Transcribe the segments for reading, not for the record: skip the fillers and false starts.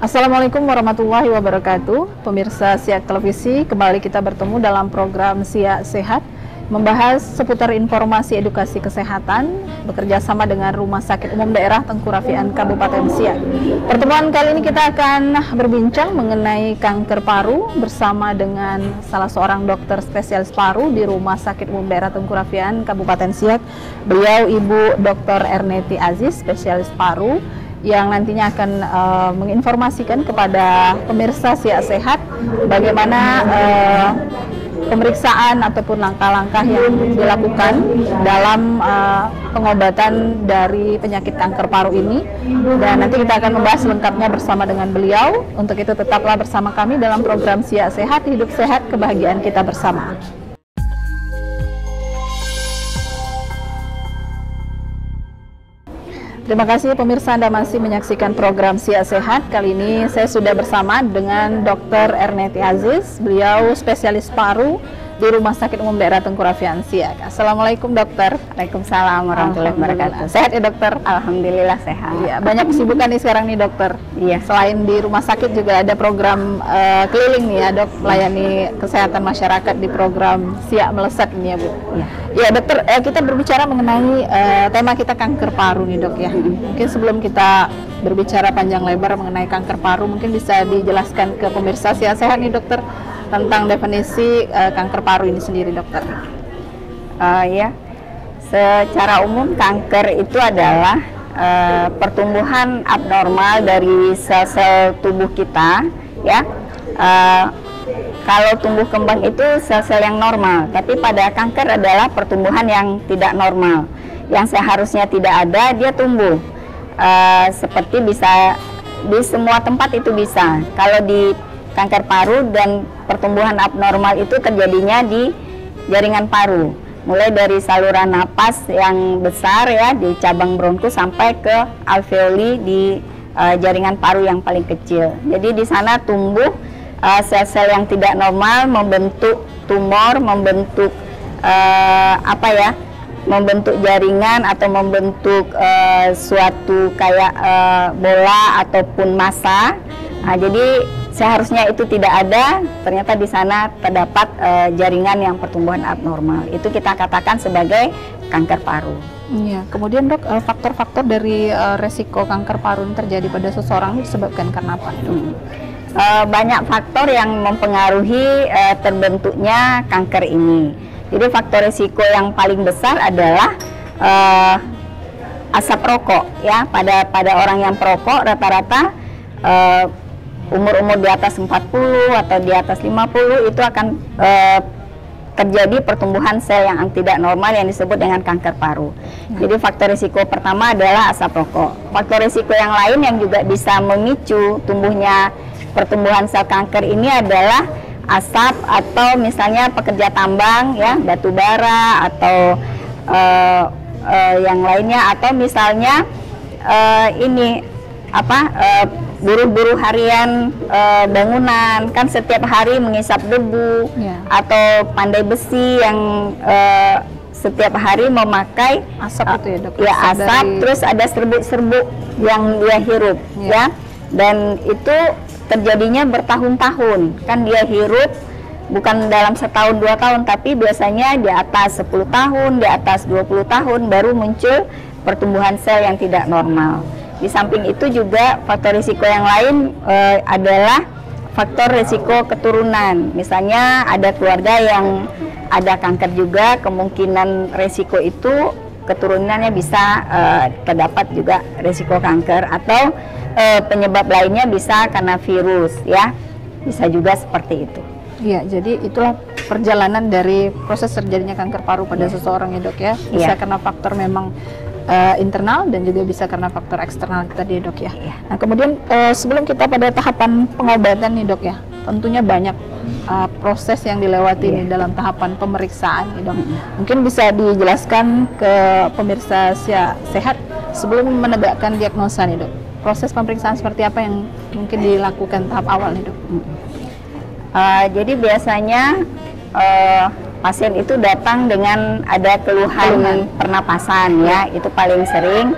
Assalamualaikum warahmatullahi wabarakatuh. Pemirsa Siak Televisi, kembali kita bertemu dalam program Siak Sehat, membahas seputar informasi edukasi kesehatan bekerja sama dengan Rumah Sakit Umum Daerah Tengku Rafian Kabupaten Siak. Pertemuan kali ini kita akan berbincang mengenai kanker paru bersama dengan salah seorang dokter spesialis paru di Rumah Sakit Umum Daerah Tengku Rafian Kabupaten Siak. Beliau Ibu Dr. Erneti Aziz, spesialis paru, yang nantinya akan menginformasikan kepada pemirsa Siak Sehat bagaimana pemeriksaan ataupun langkah-langkah yang dilakukan dalam pengobatan dari penyakit kanker paru ini, dan nanti kita akan membahas lengkapnya bersama dengan beliau. Untuk itu tetaplah bersama kami dalam program Siak Sehat, hidup sehat, kebahagiaan kita bersama. Terima kasih pemirsa, Anda masih menyaksikan program Siak Sehat. Kali ini saya sudah bersama dengan Dr. Erneti Aziz. Beliau spesialis paru di Rumah Sakit Umum Daerah Tengku Rafian Siak. Assalamualaikum dokter. Waalaikumsalam warahmatullahi wabarakatuh. Sehat ya dokter? Alhamdulillah sehat. Iya, banyak kesibukan nih sekarang nih dokter. Iya. Selain di rumah sakit juga ada program keliling nih ya dok, melayani kesehatan masyarakat di program Siak Melesat ini ya Bu. Iya. Ya dokter, kita berbicara mengenai tema kita kanker paru nih dok ya. Mungkin sebelum kita berbicara panjang lebar mengenai kanker paru, mungkin bisa dijelaskan ke pemirsa Siak Sehat nih dokter tentang definisi kanker paru ini sendiri dokter. Ya, secara umum kanker itu adalah pertumbuhan abnormal dari sel-sel tubuh kita, ya. Kalau tumbuh kembang itu sel-sel yang normal, tapi pada kanker adalah pertumbuhan yang tidak normal, yang seharusnya tidak ada dia tumbuh. Seperti bisa di semua tempat itu bisa. Kalau di kanker paru dan pertumbuhan abnormal itu terjadinya di jaringan paru, mulai dari saluran napas yang besar ya di cabang bronkus sampai ke alveoli di jaringan paru yang paling kecil. Jadi di sana tumbuh sel-sel yang tidak normal, membentuk tumor, membentuk membentuk jaringan atau membentuk suatu kayak bola ataupun massa. Nah, jadi seharusnya itu tidak ada, ternyata di sana terdapat jaringan yang pertumbuhan abnormal. Itu kita katakan sebagai kanker paru. Iya. Kemudian dok, faktor-faktor dari resiko kanker paru yang terjadi pada seseorang itu disebabkan karena apa dok? Banyak faktor yang mempengaruhi terbentuknya kanker ini. Jadi faktor risiko yang paling besar adalah asap rokok ya. Pada orang yang perokok rata-rata umur-umur di atas 40 atau di atas 50 itu akan terjadi pertumbuhan sel yang tidak normal yang disebut dengan kanker paru. Jadi faktor risiko pertama adalah asap rokok. Faktor risiko yang lain yang juga bisa memicu tumbuhnya pertumbuhan sel kanker ini adalah asap atau misalnya pekerja tambang ya, batu bara atau yang lainnya, atau misalnya buruh-buruh harian bangunan kan setiap hari mengisap debu, atau pandai besi yang setiap hari memakai asap itu ya dok? Ya asap, terus ada serbuk-serbuk yang dia hirup ya, dan itu terjadinya bertahun-tahun kan dia hirup, bukan dalam setahun 2 tahun, tapi biasanya di atas 10 tahun, di atas 20 tahun baru muncul pertumbuhan sel yang tidak normal. Di samping itu juga faktor risiko yang lain adalah faktor risiko keturunan. Misalnya ada keluarga yang ada kanker juga, kemungkinan risiko itu keturunannya bisa terdapat juga risiko kanker, atau penyebab lainnya bisa karena virus ya, bisa juga seperti itu. Iya, jadi itulah perjalanan dari proses terjadinya kanker paru pada seseorang ya dok ya. Bisa karena faktor memang internal dan juga bisa karena faktor eksternal tadi dok ya. Nah kemudian sebelum kita pada tahapan pengobatan nih dok ya, tentunya banyak proses yang dilewati nih dalam tahapan pemeriksaan nih dok. Mungkin bisa dijelaskan ke pemirsa Siak Sehat sebelum menegakkan diagnosa nih dok, proses pemeriksaan seperti apa yang mungkin dilakukan tahap awal nih dok? Jadi biasanya pasien itu datang dengan ada keluhan pernapasan ya, itu paling sering.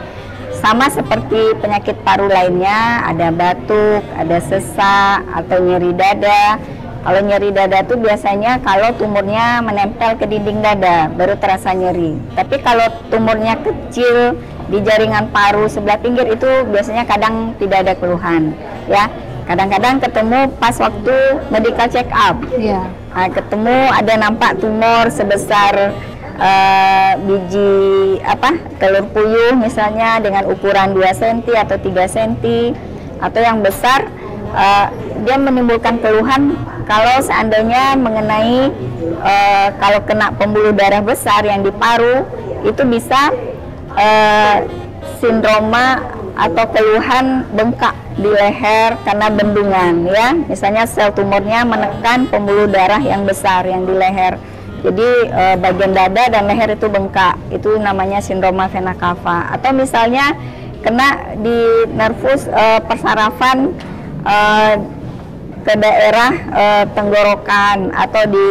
sama seperti penyakit paru lainnya, ada batuk, ada sesak, atau nyeri dada. Kalau nyeri dada itu biasanya kalau tumornya menempel ke dinding dada, baru terasa nyeri. Tapi kalau tumornya kecil di jaringan paru sebelah pinggir itu biasanya kadang tidak ada keluhan, ya. Kadang-kadang ketemu pas waktu medical check up, Iya. nah, ketemu ada nampak tumor sebesar biji telur puyuh misalnya dengan ukuran 2 cm atau 3 cm, atau yang besar, dia menimbulkan keluhan kalau seandainya mengenai kalau kena pembuluh darah besar yang di paru, itu bisa sindroma atau keluhan bengkak di leher karena bendungan, ya. Misalnya sel tumornya menekan pembuluh darah yang besar yang di leher. Jadi bagian dada dan leher itu bengkak, itu namanya sindroma vena cava. Atau misalnya kena di nervus persarafan ke daerah tenggorokan, atau di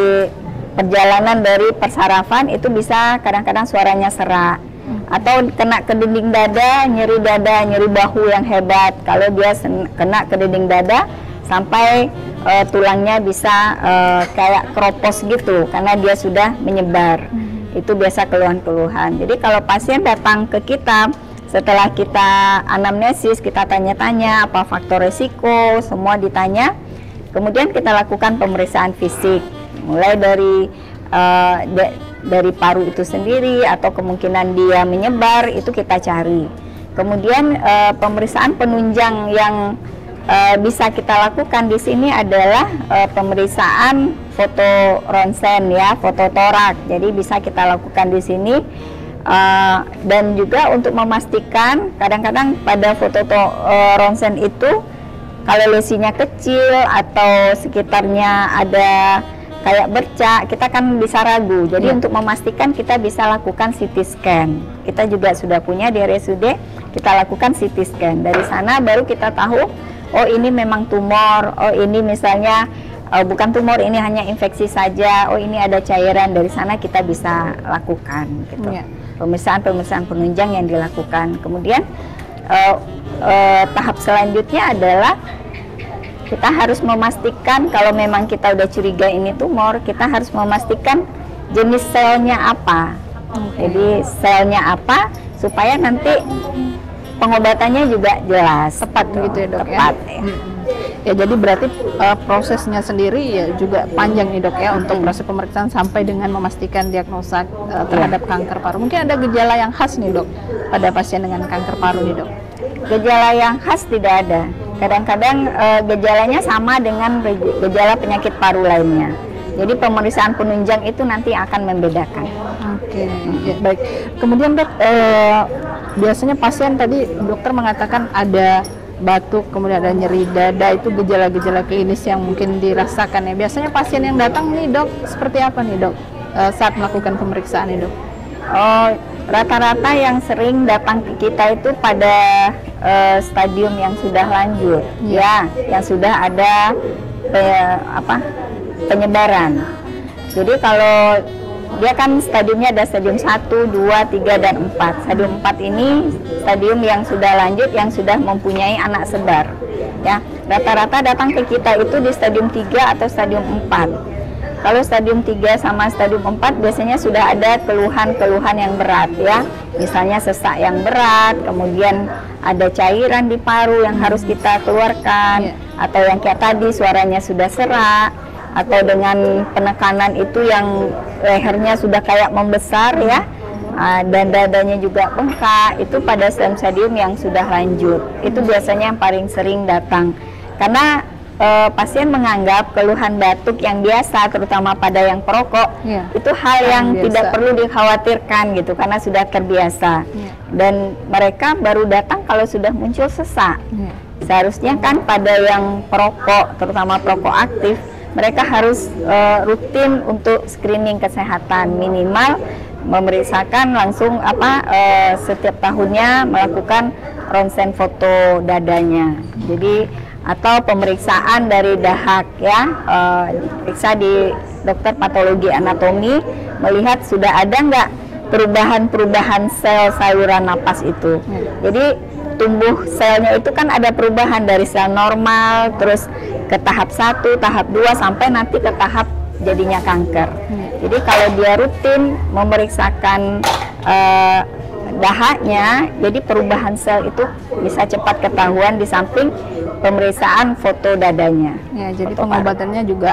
perjalanan dari persarafan itu bisa kadang-kadang suaranya serak. Atau kena ke dinding dada, nyeri bahu yang hebat. Kalau dia kena ke dinding dada sampai tulangnya bisa kayak kropos gitu karena dia sudah menyebar. Itu biasa keluhan-keluhan. Jadi kalau pasien datang ke kita setelah kita anamnesis, kita tanya-tanya apa faktor resiko, semua ditanya. Kemudian kita lakukan pemeriksaan fisik, mulai dari paru itu sendiri atau kemungkinan dia menyebar, itu kita cari. Kemudian pemeriksaan penunjang yang bisa kita lakukan di sini adalah pemeriksaan foto ronsen, ya, foto torak. Jadi bisa kita lakukan di sini, dan juga untuk memastikan kadang-kadang pada foto ronsen itu kalau lesinya kecil atau sekitarnya ada kayak bercak, kita kan bisa ragu. Jadi untuk memastikan kita bisa lakukan CT scan. Kita juga sudah punya di RSUD, kita lakukan CT scan. Dari sana baru kita tahu, oh ini memang tumor, oh ini misalnya bukan tumor, ini hanya infeksi saja, oh ini ada cairan. Dari sana kita bisa lakukan gitu. Pemeriksaan penunjang yang dilakukan. Kemudian tahap selanjutnya adalah kita harus memastikan kalau memang kita udah curiga ini tumor, kita harus memastikan jenis selnya apa. Jadi selnya apa supaya nanti pengobatannya juga jelas, Tepat gitu ya, Dok, tepat, ya. Ya, jadi berarti prosesnya sendiri ya juga panjang nih, Dok, ya, untuk proses pemeriksaan sampai dengan memastikan diagnosa terhadap kanker paru. Mungkin ada gejala yang khas nih, Dok, pada pasien dengan kanker paru nih, Dok? Gejala yang khas tidak ada. Kadang-kadang gejalanya sama dengan gejala penyakit paru lainnya. Jadi pemeriksaan penunjang itu nanti akan membedakan. Oke, ya, baik. Kemudian, Dok, biasanya pasien tadi dokter mengatakan ada batuk, kemudian ada nyeri dada, itu gejala-gejala klinis yang mungkin dirasakan ya. Biasanya pasien yang datang nih, Dok, seperti apa nih, Dok, saat melakukan pemeriksaan nih, Dok? Rata-rata yang sering datang ke kita itu pada stadium yang sudah lanjut, ya, yang sudah ada penyebaran. Jadi kalau dia kan stadiumnya ada stadium 1, 2, 3, dan 4. Stadium 4 ini stadium yang sudah lanjut, yang sudah mempunyai anak sebar. Ya, rata-rata datang ke kita itu di stadium 3 atau stadium 4. Kalau stadium 3 sama stadium 4 biasanya sudah ada keluhan-keluhan yang berat, ya. Misalnya sesak yang berat, kemudian ada cairan di paru yang harus kita keluarkan, atau yang kayak tadi suaranya sudah serak, atau dengan penekanan itu yang lehernya sudah kayak membesar, ya, dan dadanya juga bengkak. Itu pada stadium yang sudah lanjut. Itu biasanya yang paling sering datang, karena pasien menganggap keluhan batuk yang biasa, terutama pada yang perokok, itu hal yang tidak perlu dikhawatirkan gitu, karena sudah terbiasa. Dan mereka baru datang kalau sudah muncul sesak. Seharusnya kan pada yang perokok, terutama perokok aktif, mereka harus rutin untuk screening kesehatan, minimal memeriksakan langsung setiap tahunnya melakukan ronsen foto dadanya. Jadi atau pemeriksaan dari dahak, ya, periksa di dokter patologi anatomi, melihat sudah ada nggak perubahan-perubahan sel saluran napas itu. Jadi tumbuh selnya itu kan ada perubahan dari sel normal terus ke tahap 1, tahap 2 sampai nanti ke tahap jadinya kanker. Jadi kalau dia rutin memeriksakan dahanya, jadi perubahan sel itu bisa cepat ketahuan di samping pemeriksaan foto dadanya. Ya, jadi pengobatannya juga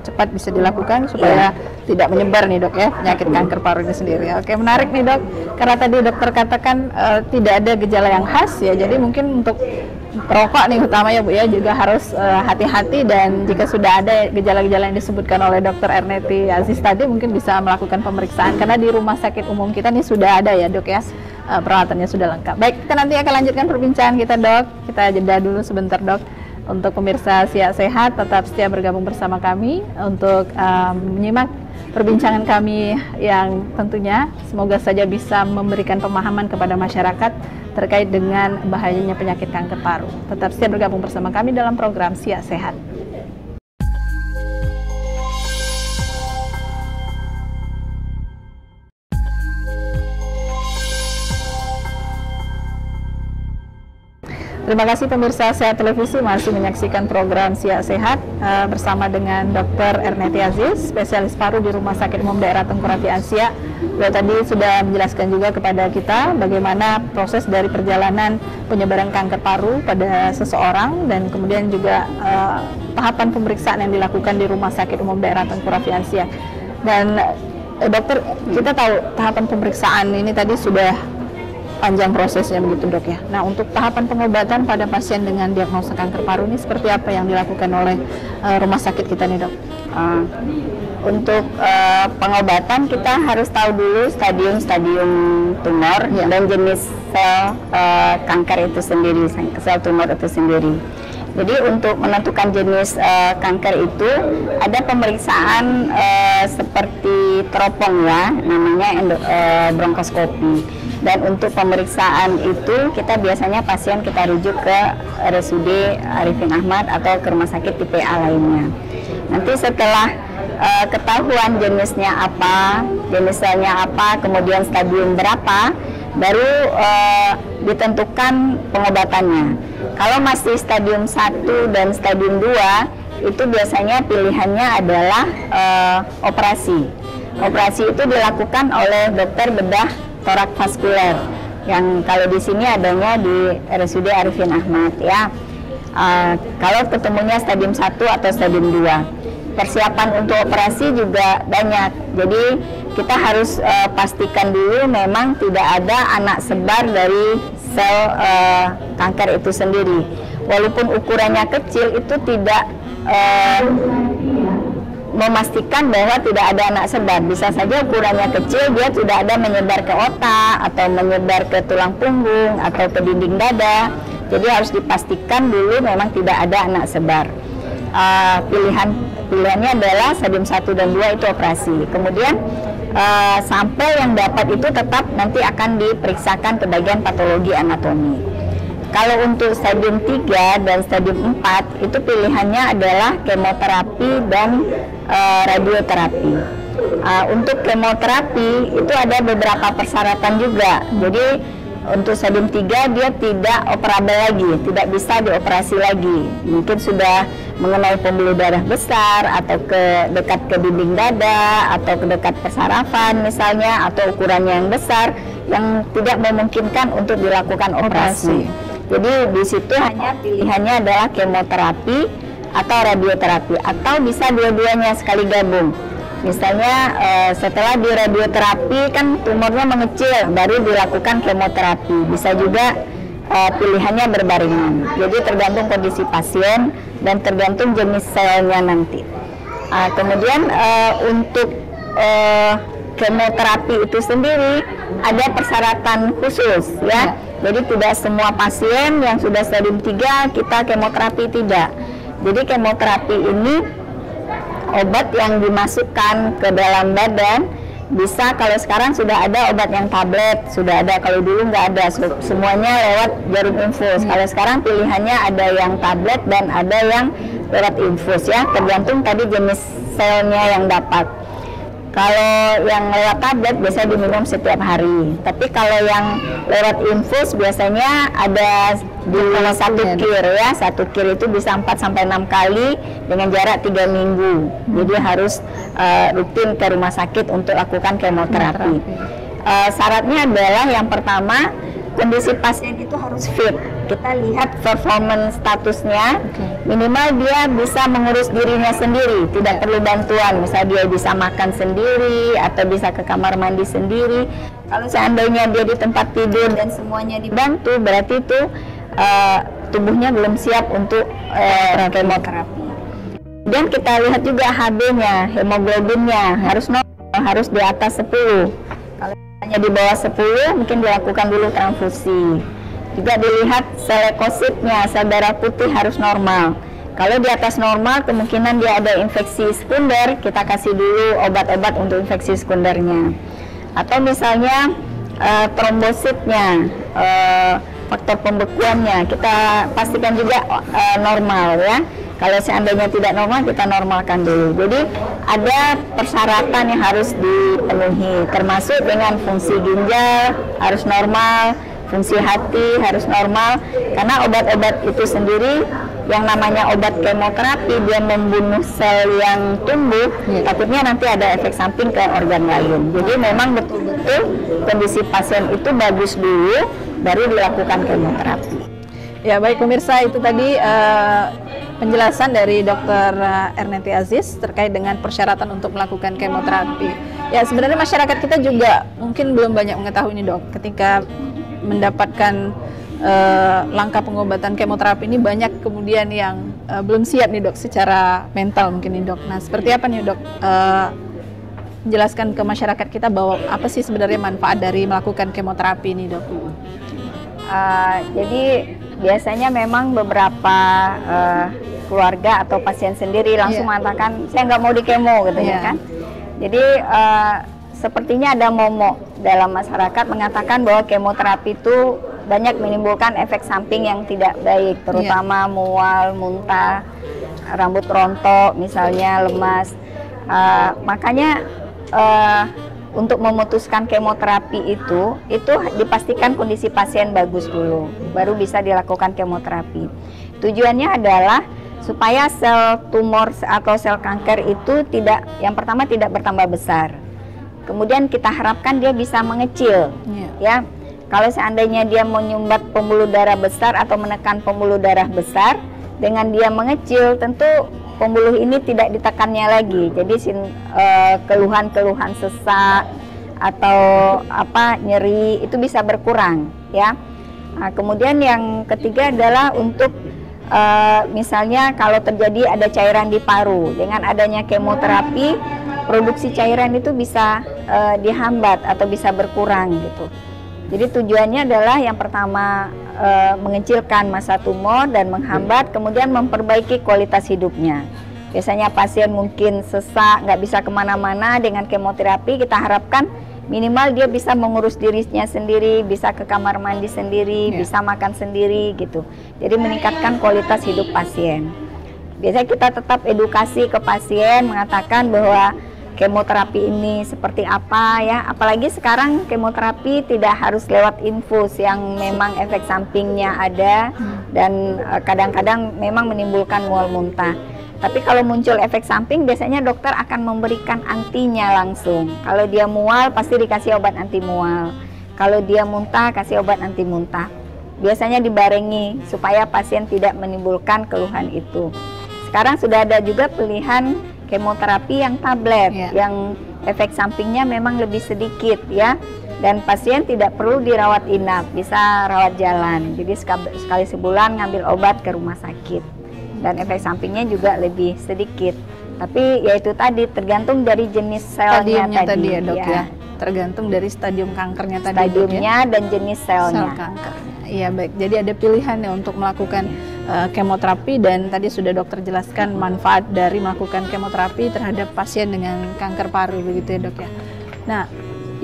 cepat bisa dilakukan supaya tidak menyebar nih dok ya penyakit kanker paru ini sendiri. Oke, menarik nih dok, karena tadi dokter katakan tidak ada gejala yang khas ya, jadi mungkin untuk perokok nih utama ya Bu ya juga harus hati-hati, dan jika sudah ada gejala-gejala yang disebutkan oleh dokter Erneti Aziz tadi mungkin bisa melakukan pemeriksaan, karena di rumah sakit umum kita nih sudah ada ya dok ya, peralatannya sudah lengkap. Baik, kita nanti akan lanjutkan perbincangan kita dok, kita jeda dulu sebentar dok. Untuk pemirsa Siak Sehat tetap setia bergabung bersama kami untuk menyimak perbincangan kami yang tentunya semoga saja bisa memberikan pemahaman kepada masyarakat terkait dengan bahayanya penyakit kanker paru. Tetap setia bergabung bersama kami dalam program Siak Sehat. Terima kasih pemirsa Sehat Televisi masih menyaksikan program Siak Sehat bersama dengan Dr. Erneti Aziz, spesialis paru di Rumah Sakit Umum Daerah Tengkorak Siak. Beliau tadi sudah menjelaskan juga kepada kita bagaimana proses dari perjalanan penyebaran kanker paru pada seseorang, dan kemudian juga tahapan pemeriksaan yang dilakukan di Rumah Sakit Umum Daerah Tengkorak Siak. Dan dokter, kita tahu tahapan pemeriksaan ini tadi sudah panjang prosesnya begitu dok ya. Nah, untuk tahapan pengobatan pada pasien dengan diagnosa kanker paru ini seperti apa yang dilakukan oleh rumah sakit kita nih dok? Untuk pengobatan kita harus tahu dulu stadium-stadium tumor dan jenis sel kanker itu sendiri, sel tumor itu sendiri. Jadi untuk menentukan jenis kanker itu ada pemeriksaan seperti teropong ya, namanya bronkoskopi. Dan untuk pemeriksaan itu kita biasanya pasien kita rujuk ke RSUD Arifin Ahmad atau ke rumah sakit tipe A lainnya. Nanti setelah ketahuan jenisnya apa, jenis selnya apa, kemudian stadium berapa, baru ditentukan pengobatannya. Kalau masih stadium 1 dan stadium 2, itu biasanya pilihannya adalah operasi. Operasi itu dilakukan oleh dokter bedah torak vaskuler, yang kalau di sini adanya di RSUD Arifin Ahmad ya. Kalau ketemunya stadium 1 atau stadium 2, persiapan untuk operasi juga banyak. Jadi kita harus pastikan dulu memang tidak ada anak sebar dari sel kanker itu sendiri. Walaupun ukurannya kecil, itu tidak memastikan bahwa tidak ada anak sebar. Bisa saja ukurannya kecil, dia tidak ada menyebar ke otak atau menyebar ke tulang punggung atau ke dinding dada. Jadi harus dipastikan dulu memang tidak ada anak sebar. Pilihannya adalah stadium 1 dan 2 itu operasi. Kemudian sampel yang dapat itu tetap nanti akan diperiksakan ke bagian patologi anatomi. Kalau untuk stadium 3 dan stadium 4 itu pilihannya adalah kemoterapi dan radioterapi. Untuk kemoterapi itu ada beberapa persyaratan juga. Jadi untuk stadium 3 dia tidak operabel lagi, tidak bisa dioperasi lagi. Mungkin sudah mengenai pembuluh darah besar atau dekat ke dinding dada atau ke dekat persarafan misalnya, atau ukurannya yang besar yang tidak memungkinkan untuk dilakukan operasi. Jadi di situ hanya pilihannya adalah kemoterapi atau radioterapi, atau bisa dua-duanya sekali gabung. Misalnya setelah di radioterapi kan tumornya mengecil, baru dilakukan kemoterapi. Bisa juga pilihannya berbarengan. Jadi tergantung kondisi pasien dan tergantung jenis selnya nanti. Kemudian untuk kemoterapi itu sendiri ada persyaratan khusus ya. Jadi tidak semua pasien yang sudah stadium 3 kita kemoterapi, tidak. Jadi kemoterapi ini obat yang dimasukkan ke dalam badan. Bisa, kalau sekarang sudah ada obat yang tablet, sudah ada. Kalau dulu nggak ada, semuanya lewat jarum infus. Kalau sekarang pilihannya ada yang tablet dan ada yang lewat infus ya, tergantung tadi jenis selnya yang dapat. Kalau yang lewat tablet biasa diminum setiap hari. Tapi kalau yang lewat infus biasanya ada di satu kir ya. Satu kir itu bisa 4-6 kali dengan jarak 3 minggu. Jadi harus rutin ke rumah sakit untuk lakukan kemoterapi. Syaratnya adalah yang pertama, kondisi pasien itu harus fit. Kita lihat performance statusnya, minimal dia bisa mengurus dirinya sendiri, tidak perlu bantuan. Misalnya dia bisa makan sendiri atau bisa ke kamar mandi sendiri. Kalau seandainya dia di tempat tidur dan semuanya dibantu, berarti itu tubuhnya belum siap untuk kemoterapi. Dan kita lihat juga HB-nya, hemoglobinnya harus normal, harus di atas 10. Kalau hanya di bawah 10 mungkin dilakukan dulu transfusi. Juga dilihat sel leukositnya, sel darah putih harus normal. Kalau di atas normal kemungkinan dia ada infeksi sekunder, kita kasih dulu obat-obat untuk infeksi sekundernya. Atau misalnya trombositnya, faktor pembekuannya kita pastikan juga normal ya. Kalau seandainya tidak normal, kita normalkan dulu. Jadi ada persyaratan yang harus dipenuhi, termasuk dengan fungsi ginjal harus normal, fungsi hati harus normal, karena obat-obat itu sendiri yang namanya obat kemoterapi, dia membunuh sel yang tumbuh, takutnya nanti ada efek samping ke organ lain. Jadi memang betul-betul kondisi pasien itu bagus dulu, baru dilakukan kemoterapi. Ya baik pemirsa, itu tadi penjelasan dari Dr. Ernety Aziz terkait dengan persyaratan untuk melakukan kemoterapi. Ya sebenarnya masyarakat kita juga mungkin belum banyak mengetahui ini dok. Ketika mendapatkan langkah pengobatan kemoterapi ini banyak kemudian yang belum siap nih dok secara mental mungkin nih dok. Nah seperti apa nih dok? Jelaskan ke masyarakat kita bahwa apa sih sebenarnya manfaat dari melakukan kemoterapi ini dok? Jadi biasanya memang beberapa keluarga atau pasien sendiri langsung mengatakan saya nggak mau di kemo gitu ya kan. Jadi sepertinya ada momok dalam masyarakat mengatakan bahwa kemoterapi itu banyak menimbulkan efek samping yang tidak baik, terutama mual, muntah, rambut rontok misalnya, lemas. Makanya untuk memutuskan kemoterapi itu dipastikan kondisi pasien bagus dulu, baru bisa dilakukan kemoterapi. Tujuannya adalah supaya sel tumor atau sel kanker itu yang pertama tidak bertambah besar. Kemudian kita harapkan dia bisa mengecil, ya. Kalau seandainya dia menyumbat pembuluh darah besar atau menekan pembuluh darah besar, dengan dia mengecil tentu pembuluh ini tidak ditekannya lagi. Jadi keluhan-keluhan sesak atau nyeri itu bisa berkurang ya. Nah, kemudian yang ketiga adalah untuk misalnya kalau terjadi ada cairan di paru, dengan adanya kemoterapi produksi cairan itu bisa dihambat atau bisa berkurang gitu. Jadi tujuannya adalah yang pertama mengecilkan massa tumor dan menghambat, kemudian memperbaiki kualitas hidupnya. Biasanya pasien mungkin sesak, nggak bisa kemana-mana, dengan kemoterapi kita harapkan minimal dia bisa mengurus dirinya sendiri, bisa ke kamar mandi sendiri, bisa makan sendiri gitu. Jadi meningkatkan kualitas hidup pasien. Biasanya kita tetap edukasi ke pasien, mengatakan bahwa kemoterapi ini seperti apa ya, apalagi sekarang kemoterapi tidak harus lewat infus yang memang efek sampingnya ada dan kadang-kadang memang menimbulkan mual muntah. Tapi kalau muncul efek samping biasanya dokter akan memberikan antinya langsung. Kalau dia mual pasti dikasih obat anti mual, kalau dia muntah kasih obat anti muntah. Biasanya dibarengi supaya pasien tidak menimbulkan keluhan itu. Sekarang sudah ada juga pilihan kemoterapi yang tablet, yang efek sampingnya memang lebih sedikit ya, dan pasien tidak perlu dirawat inap, bisa rawat jalan. Jadi sekali sebulan ngambil obat ke rumah sakit, dan efek sampingnya juga lebih sedikit. Tapi ya itu tadi tergantung dari jenis selnya tadi ya dok ya. Tergantung dari stadium kankernya tadi. Stadiumnya dan jenis selnya. Sel kanker. Iya baik. Jadi ada pilihan ya untuk melakukan kemoterapi, dan tadi sudah dokter jelaskan manfaat dari melakukan kemoterapi terhadap pasien dengan kanker paru begitu ya dok ya. Nah,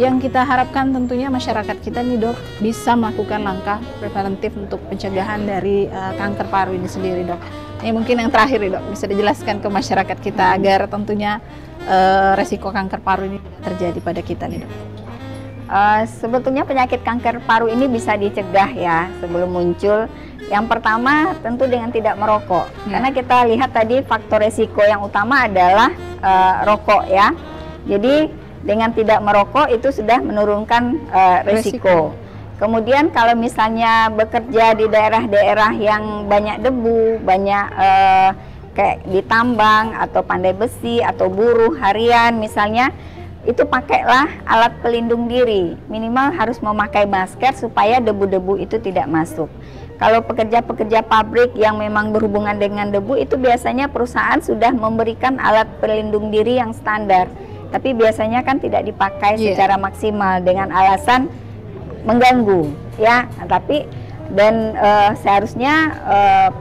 yang kita harapkan tentunya masyarakat kita nih dok bisa melakukan langkah preventif untuk pencegahan dari kanker paru ini sendiri dok. Ini mungkin yang terakhir nih dok, bisa dijelaskan ke masyarakat kita agar tentunya resiko kanker paru ini terjadi pada kita nih dok? Sebetulnya penyakit kanker paru ini bisa dicegah ya sebelum muncul. Yang pertama tentu dengan tidak merokok, karena kita lihat tadi faktor resiko yang utama adalah rokok ya. Jadi dengan tidak merokok itu sudah menurunkan resiko. Kemudian kalau misalnya bekerja di daerah-daerah yang banyak debu, banyak kayak di tambang atau pandai besi atau buruh harian misalnya, itu pakailah alat pelindung diri. Minimal harus memakai masker supaya debu-debu itu tidak masuk. Kalau pekerja-pekerja pabrik yang memang berhubungan dengan debu, itu biasanya perusahaan sudah memberikan alat pelindung diri yang standar. Tapi biasanya kan tidak dipakai secara maksimal dengan alasan mengganggu ya. Dan seharusnya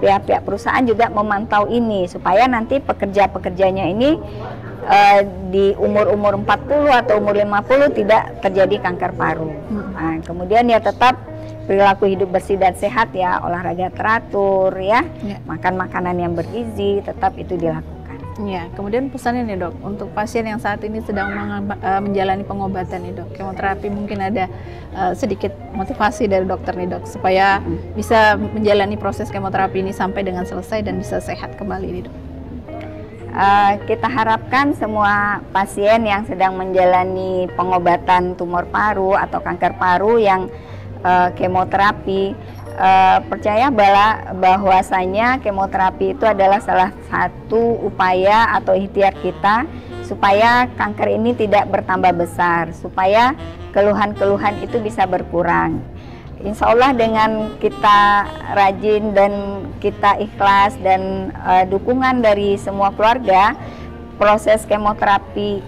pihak-pihak perusahaan juga memantau ini supaya nanti pekerja-pekerjanya ini di umur-umur 40 atau umur 50 tidak terjadi kanker paru. Nah, kemudian ya tetap perilaku hidup bersih dan sehat ya, olahraga teratur ya, makan makanan yang bergizi, tetap itu dilakukan. Ya, kemudian pesannya nih dok, untuk pasien yang saat ini sedang menjalani pengobatan nih dok, kemoterapi, mungkin ada sedikit motivasi dari dokter nih dok, supaya bisa menjalani proses kemoterapi ini sampai dengan selesai dan bisa sehat kembali nih dok. Kita harapkan semua pasien yang sedang menjalani pengobatan tumor paru atau kanker paru yang kemoterapi, percaya bahwasanya kemoterapi itu adalah salah satu upaya atau ikhtiar kita supaya kanker ini tidak bertambah besar, supaya keluhan-keluhan itu bisa berkurang. Insya Allah dengan kita rajin dan kita ikhlas dan dukungan dari semua keluarga, proses kemoterapi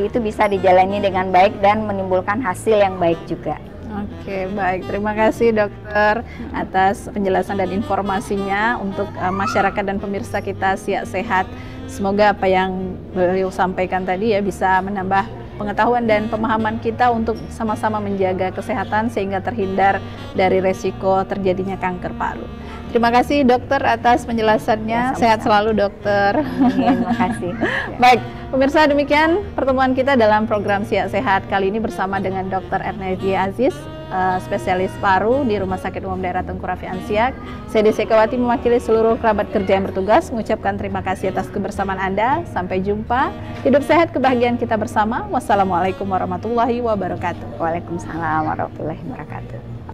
itu bisa dijalani dengan baik dan menimbulkan hasil yang baik juga. Oke, baik. Terima kasih dokter atas penjelasan dan informasinya untuk masyarakat dan pemirsa kita Siak Sehat. Semoga apa yang beliau sampaikan tadi ya bisa menambah pengetahuan dan pemahaman kita untuk sama-sama menjaga kesehatan sehingga terhindar dari resiko terjadinya kanker paru. Terima kasih dokter atas penjelasannya. Ya, sehat selalu dokter. Terima kasih. Baik, pemirsa, demikian pertemuan kita dalam program Siak Sehat kali ini bersama dengan Dr. Ernesti Aziz, spesialis paru di Rumah Sakit Umum Daerah Tengku Raffi Ansiak. Saya Desi Kawati mewakili seluruh kerabat kerja yang bertugas mengucapkan terima kasih atas kebersamaan Anda. Sampai jumpa. Hidup sehat, kebahagiaan kita bersama. Wassalamualaikum warahmatullahi wabarakatuh. Waalaikumsalam warahmatullahi wabarakatuh.